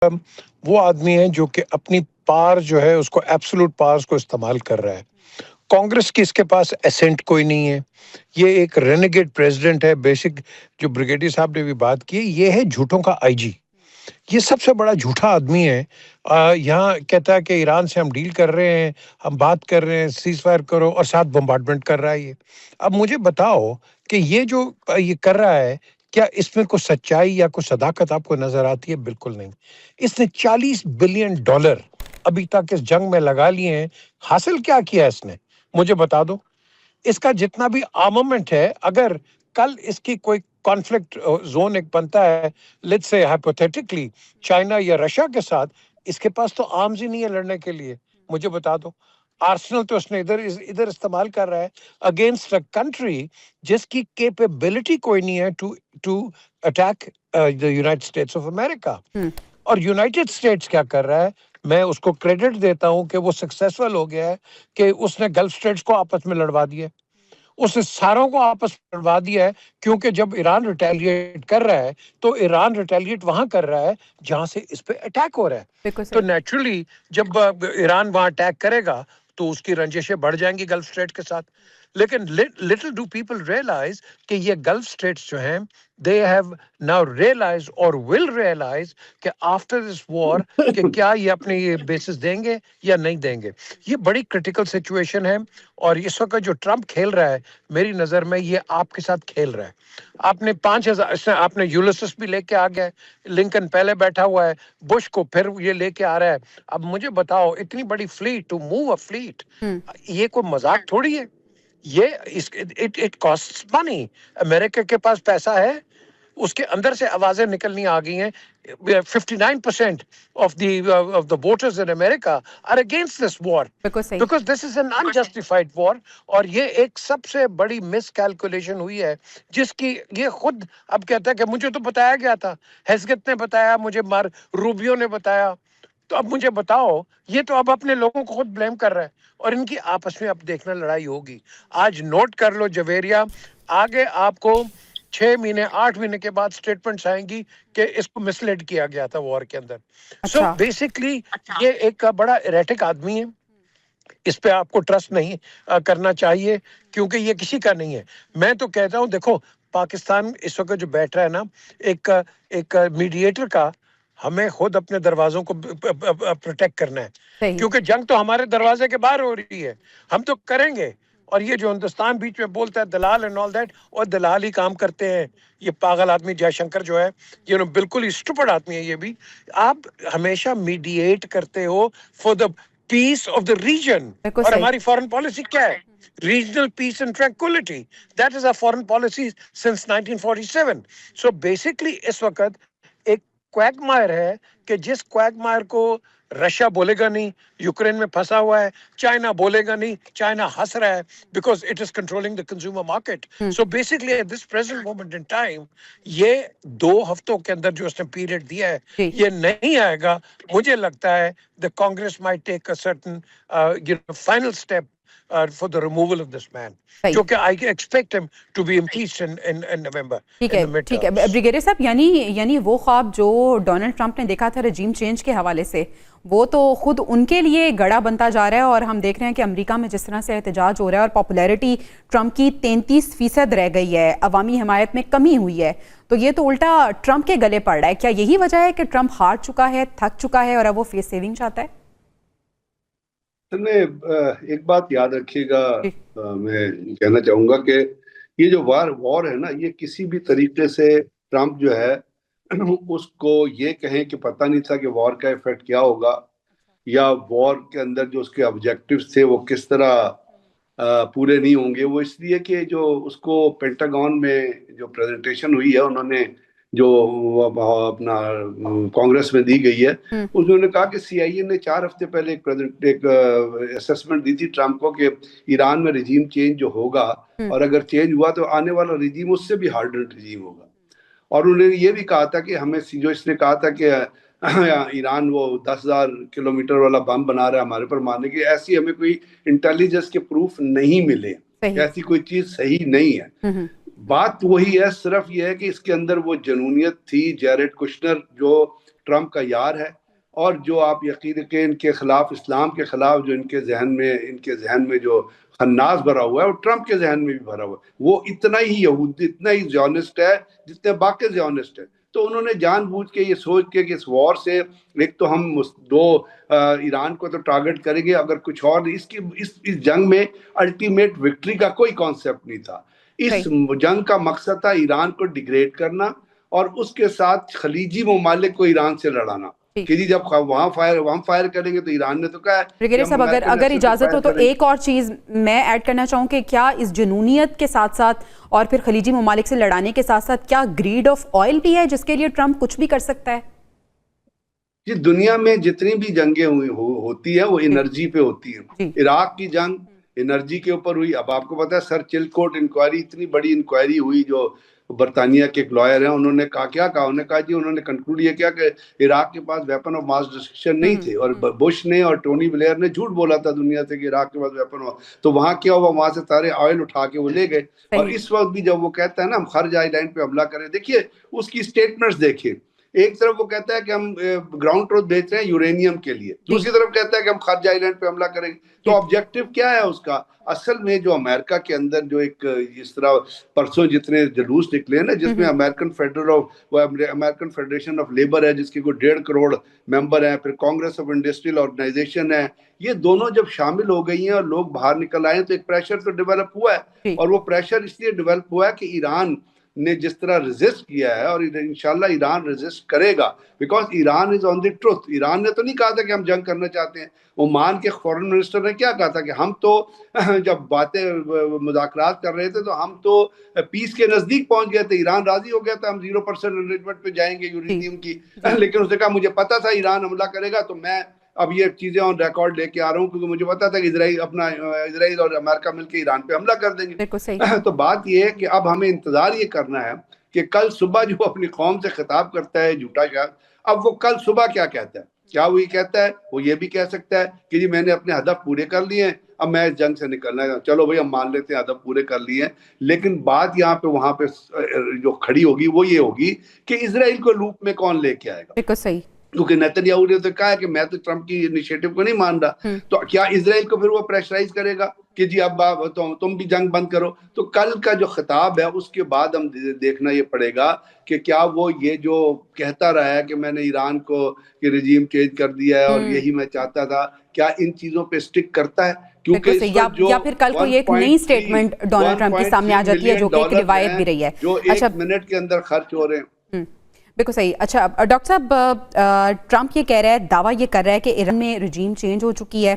وہ آدمی ہے جو کہ اپنی پار جو ہے اس کو ایبسولوٹ پاورز کو استعمال کر رہا ہے. کانگریس کی اس کے پاس اسینٹ کوئی نہیں ہے. یہ ایک رینیگیٹ پریزیڈنٹ ہے. بیسک جو بریگیڈیئر صاحب نے بھی بات کی, یہ ہے جھوٹوں کا آئی جی. یہ سب سے بڑا جھوٹا آدمی ہے. یہاں کہتا ہے کہ ایران سے ہم ڈیل کر رہے ہیں, ہم بات کر رہے ہیں, سیز فائر کرو, اور ساتھ بمبارڈمنٹ کر رہا ہے یہ. اب مجھے بتاؤ کہ یہ جو یہ کر رہا ہے, کیا اس میں کوئی سچائی یا کوئی صداقت آپ کو نظر آتی ہے؟ بالکل نہیں. اس نے $40 بلین ابھی تک اس جنگ میں لگا لیے ہیں. حاصل کیا کیا اس نے؟ مجھے بتا دو. اس کا جتنا بھی آرمامنٹ ہے, اگر کل اس کی کوئی کانفلکٹ زون ایک بنتا ہے, لیٹس سے ہائپوتھیٹکلی چائنا یا رشیا کے ساتھ, اس کے پاس تو آرمز ہی نہیں ہے لڑنے کے لیے. مجھے بتا دو. آرسنل تو اس نے ادھر استعمال کر رہا ہے اگینسٹ اے کنٹری جس کی کیپیبلٹی کوئی نہیں ہے to attack the United States of America. اور یونائٹڈ اسٹیٹس کیا کر رہا ہے؟ میں اس کو کریڈٹ دیتا ہوں کہ وہ سکسیسفل ہو گیا ہے کہ اس نے گلف اسٹیٹس کو آپس میں لڑوا دیا. اس نے ساروں کو آپس میں لڑوا دیا ہے, کیونکہ جب ایران ریٹیلیٹ کر رہا ہے تو ایران ریٹیلیٹ وہاں کر رہا ہے جہاں سے اس پہ اٹیک ہو رہا ہے. بالکل تو صحیح. نیچرلی جب ایران وہاں اٹیک کرے گا تو اس کی رنجشیں بڑھ جائیں گی گلف اسٹیٹ کے ساتھ. لیکن لٹل ڈو پیپل ریئلائز کہ یہ گلف اسٹیٹس جو ہیں, they have now realized or will realize کہ after this war کہ کیا یہ اپنے یہ بیسز دیں گے یا نہیں دیں گے. یہ بڑی کرٹیکل سچویشن ہے, اور اس وقت جو ٹرمپ کھیل رہا ہے میری نظر میں یہ آپ کے ساتھ کھیل رہا ہے. آپ نے 5,000 آپ نے یولسس بھی لے کے آ گیا, لنکن پہلے بیٹھا ہوا ہے, بش کو پھر یہ لے کے آ رہا ہے. اب مجھے بتاؤ, اتنی بڑی flat, to move a flat, یہ کوئی مذاق تھوڑی ہے. یہ اٹ کاسٹس منی. امریکہ کے پاس پیسہ ہے, اس کے اندر سے آوازیں نکلنی آ گئی ہیں. 59% of the voters in America are against this war بالکل صحیح. because this is an unjustified war. اور یہ ایک سب سے بڑی مس کیلکولیشن ہوئی ہے جس کی یہ خود اب کہتا ہے کہ مجھے تو بتایا گیا تھا, ہیزگت نے بتایا مجھے, روبیو نے بتایا. تو اب مجھے بتاؤ, یہ تو اب اپنے لوگوں کو خود بلیم کر رہا ہے, اور ان کی آپس میں اب دیکھنا لڑائی ہوگی. آج نوٹ کر لو جویریا, آگے آپ کو 6 مہینے 8 مہینے کے بعد سٹیٹمنٹس آئیں گی کہ اس کو مس لیڈ کیا گیا تھا وار کے اندر. سو اچھا. بیسکلی یہ ایک بڑا ایریٹک آدمی ہے. اس پہ آپ کو ٹرسٹ نہیں کرنا چاہیے, کیونکہ یہ کسی کا نہیں ہے. میں تو کہتا ہوں, دیکھو پاکستان اس وقت جو بیٹھ رہا ہے نا, ایک میڈییٹر کا, ہمیں خود اپنے دروازوں کو پروٹیکٹ کرنا ہے, صحیح. کیونکہ جنگ تو ہمارے دروازے کے باہر ہو رہی ہے, ہم تو کریں گے. اور یہ جو ہندوستان بیچ میں بولتا ہے دلال اینڈ آل دیٹ, اور دلال ہی کام کرتے ہیں. یہ پاگل آدمی جے شنکر جو ہے, یہ بالکل ہی اسٹوپڈ آدمی ہے یہ بھی. آپ ہمیشہ میڈییٹ کرتے ہو for the peace of the region, بالکل اور صحیح. ہماری فارن پالیسی کیا ہے؟ Regional peace and tranquillity. That is our foreign policy since 1947. So basically اس وقت ایک کویک مائر ہے کہ جس کویک مائر کو رشیا بولے گا نہیں, یوکرین میں پھنسا ہوا ہے, چائنا بولے گا نہیں, چائنا ہنس رہا ہے because it is controlling the consumer market. So basically at this present moment in time, یہ 2 ہفتوں کے اندر جو اس نے پیریڈ دیا ہے جی. یہ نہیں آئے گا. مجھے لگتا ہے the Congress might take a certain final step for the removal of this man, صحیح. جو کہ I expect him to be impeached in November ٹھیک in ہے, the ٹھیک ہے. midterms. بریگیڈیئر صاحب, یعنی وہ خواب جو ڈونلڈ ٹرمپ نے دیکھا تھا رجیم چینج کے حوالے سے, وہ تو خود ان کے لیے گڑا بنتا جا رہا ہے. اور ہم دیکھ رہے ہیں کہ امریکہ میں جس طرح سے احتجاج ہو رہا ہے, اور پاپولیرٹی ٹرمپ کی 33% رہ گئی ہے, عوامی حمایت میں کمی ہوئی ہے, تو یہ تو الٹا ٹرمپ کے گلے پڑ رہا ہے. کیا یہی وجہ ہے کہ ٹرمپ ہار چکا ہے, تھک چکا ہے, اور اب وہ فیس سیونگ چاہتا ہے؟ ایک بات یاد رکھیے گا, جی. میں کہنا چاہوں گا کہ یہ جو وار ہے نا, یہ کسی بھی طریقے سے ٹرمپ جو ہے اس کو یہ کہیں کہ پتہ نہیں تھا کہ وار کا ایفیکٹ کیا ہوگا, یا وار کے اندر جو اس کے آبجیکٹیوز تھے وہ کس طرح پورے نہیں ہوں گے. وہ اس لیے کہ جو اس کو پینٹاگون میں جو پریزنٹیشن ہوئی ہے, انہوں نے جو اپنا کانگریس میں دی گئی ہے, انہوں نے کہا کہ CIA نے 4 ہفتے پہلے ایک اسیسمنٹ دی تھی ٹرمپ کو کہ ایران میں رجیم چینج جو ہوگا, اور اگر چینج ہوا تو آنے والا رجیم اس سے بھی ہارڈر رجیم ہوگا. اور انہوں نے یہ بھی کہا تھا کہ ہمیں جو اس نے کہا تھا کہ ایران وہ 10,000 کلومیٹر والا بم بنا رہا ہے ہمارے پر مارنے کی, ایسی ہمیں کوئی انٹیلیجنس کے پروف نہیں ملے, ایسی کوئی چیز صحیح نہیں ہے. بات وہی ہے, صرف یہ ہے کہ اس کے اندر وہ جنونیت تھی. جیریڈ کشنر جو ٹرمپ کا یار ہے، اور جو آپ یقین کہ ان کے خلاف، اسلام کے خلاف جو ان کے ذہن میں جو خناس بھرا ہوا ہے، وہ ٹرمپ کے ذہن میں بھی بھرا ہوا ہے. وہ اتنا ہی یہودی، اتنا ہی زیونسٹ ہے جتنے باقی زیونسٹ ہے. تو انہوں نے جان بوجھ کے یہ سوچ کے کہ اس وار سے ایک تو ہم ایران کو تو ٹارگٹ کریں گے، اگر کچھ اور اس جنگ میں الٹیمیٹ وکٹری کا کوئی کانسیپٹ نہیں تھا. اس جنگ کا مقصد تھا ایران کو ڈیگریڈ کرنا اور اس کے ساتھ خلیجی ممالک کو ایران سے لڑانا کہ جی جب وہاں فائر کریں گے تو ایران نے تو کہا ہے. برگیڈیئر صاحب اگر اجازت ہو تو ایک اور چیز میں ایڈ کرنا چاہوں کہ کیا اس جنونیت کے ساتھ ساتھ اور پھر خلیجی ممالک سے لڑانے کے ساتھ ساتھ کیا گریڈ آف آئل بھی ہے جس کے لیے ٹرمپ کچھ بھی کر سکتا ہے؟ جی دنیا میں جتنی بھی جنگیں ہوتی ہیں وہ انرجی پہ ہوتی ہیں. عراق کی جنگ انرجی کے اوپر ہوئی. اب آپ کو پتا ہے سر چلکوٹ انکوائری، اتنی بڑی انکوائری ہوئی جو برطانیہ کے ایک لائر ہیں، انہوں نے کہا انہوں نے کہا جی انہوں نے کنکلوڈ یہ کیا کہ عراق کے پاس ویپن آف ماس ڈسٹرکشن نہیں تھے، اور بش نے اور ٹونی بلیئر نے جھوٹ بولا تھا دنیا سے کہ عراق کے پاس ویپن ہوا. تو وہاں کیا ہوا، وہاں سے سارے آئل اٹھا کے وہ لے گئے. اور اس وقت بھی جب وہ کہتا ہے نا ہم خرج آئی لینڈ پہ حملہ کریں، دیکھیے اس کی سٹیٹمنٹس دیکھیں. ایک طرف وہ کہتا ہے کہ ہم گراؤنڈ ٹروتھ بیچ رہے ہیں یورینیم کے لیے، دوسری طرف کہتا ہے کہ ہم خرج آئی لینڈ پہ حملہ کریں گے. تو آبجیکٹو کیا ہے اس کا؟ اصل میں جو امریکہ کے اندر جو ایک اس طرح پرسوں جتنے جلوس نکلے ہیں نا، جس میں امریکن فیڈریشن آف لیبر ہے جس کے کوئی 1.5 کروڑ ممبر ہیں، پھر کانگریس آف انڈسٹریل آرگنائزیشن ہے، یہ دونوں جب شامل ہو گئی ہیں اور لوگ باہر نکل آئے ہیں تو ایک پریشر تو ڈیولپ ہوا ہے. اور وہ پریشر اس لیے ڈیولپ ہوا ہے کہ ایران نے جس طرح ریزسٹ کیا ہے، اور انشاءاللہ ایران ریزسٹ کرے گا، because Iran is on the truth. Iran نے تو نہیں کہا تھا کہ ہم جنگ کرنا چاہتے ہیں. عمان کے فورن منسٹر نے کیا کہا تھا کہ ہم تو جب باتیں مذاکرات کر رہے تھے تو ہم تو پیس کے نزدیک پہنچ گئے تھے، ایران راضی ہو گیا تھا ہم 0% انریچمنٹ پہ جائیں گے یورینیم کی، لیکن اس نے کہا مجھے پتا تھا ایران حملہ کرے گا تو میں اب یہ چیزیں آن ریکارڈ لے کے آ رہا ہوں کیونکہ مجھے پتا تھا کہ اسرائیل اور امریکہ مل کے ایران پہ حملہ کر دیں گے. تو بات یہ ہے کہ اب ہمیں انتظار یہ کرنا ہے کہ کل صبح جو اپنی قوم سے خطاب کرتا ہے جھوٹا شاہ، اب وہ کل صبح کیا کہتا ہے. کیا وہ یہ کہتا ہے؟ وہ یہ بھی کہہ سکتا ہے کہ جی میں نے اپنے ہدف پورے کر لیے ہیں، اب میں اس جنگ سے نکلنا ہے. چلو بھائی ہم مان لیتے ہیں ہدف پورے کر لیے ہیں، لیکن بات یہاں پہ وہاں پہ جو کھڑی ہوگی وہ یہ ہوگی کہ اسرائیل کو لوپ میں کون لے کے آئے گا. بالکل صحیح، کیونکہ نیتن یاہو نے تو کہا ہے کہ میں تو ٹرمپ کی انیشیٹو کو نہیں مان رہا. تو کیا اسرائیل کو پھر وہ پریشرائز کرے گا کہ جی اب تم بھی جنگ بند کرو؟ تو کل کا جو خطاب ہے اس کے بعد ہم دیکھنا یہ پڑے گا کہ کیا وہ یہ جو کہتا رہا ہے کہ میں نے ایران کو یہ رجیم چینج کر دیا ہے اور یہی میں چاہتا تھا، کیا ان چیزوں پہ سٹک کرتا ہے؟ کیونکہ یا پھر کل کو ایک نئی سٹیٹمنٹ ڈونلڈ ٹرمپ کے سامنے آ جاتی ہے جو کہ ایک روایت بھی رہی ہے جو 1 منٹ کے اندر خرچ ہو رہے ہیں. بالکل صحیح. اچھا ڈاکٹر صاحب، ٹرمپ یہ کہہ رہا ہے، دعویٰ یہ کر رہا ہے کہ ایران میں رجیم چینج ہو چکی ہے.